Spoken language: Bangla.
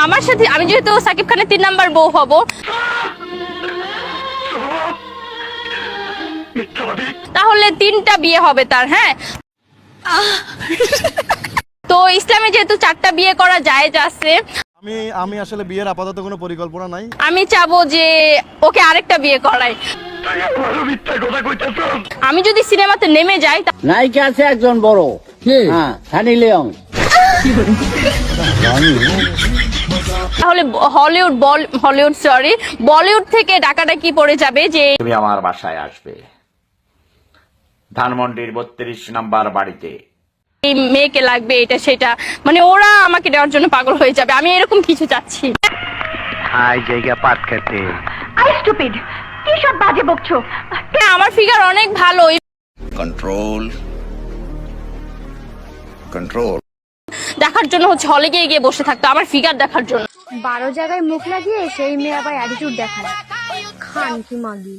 আমার সাথে আমি যেহেতু সাকিব খানের 3 নাম্বার বউ হব, তাহলে 3টা বিয়ে হবে তার। হ্যাঁ, তো ইসলামে যেহেতু 4টা বিয়ে করা জায়েজ আছে, আমি আসলে বিয়ের আপাতত কোনো পরিকল্পনা নাই। আমি চাবো যে ওকে আরেকটা বিয়ে করাই। আমি যদি সিনেমাতে নেমে যাই নায়িকা আছে একজন বড়, হ্যাঁ, সানি লিওন, তাহলে বলিউড থেকে ডাকাডাকি পড়ে যাবে যে তুমি আমার বাসায় আসবে, ধানমন্ডির 32 নাম্বার বাড়িতে। এই মেয়েকে লাগবে, এটা সেটা, মানে ওরা আমাকে দেওয়ার জন্য পাগল হয়ে যাবে। আমি এরকম কিছু চাচ্ছি। হাই জায়গা পাট খেতে। আই স্টুপিড, কি সব বাজে বকছো? আমার ফিগার অনেক ভালো, কন্ট্রোল কন্ট্রোল দেখার জন্য হচ্ছে হলে গিয়ে বসে থাকতো আমার ফিগার দেখার জন্য। 12 জায়গায় মুখ লাগিয়ে সেই মেয়ে আবার অ্যাটিটিউড দেখায়, খান কি মাগি।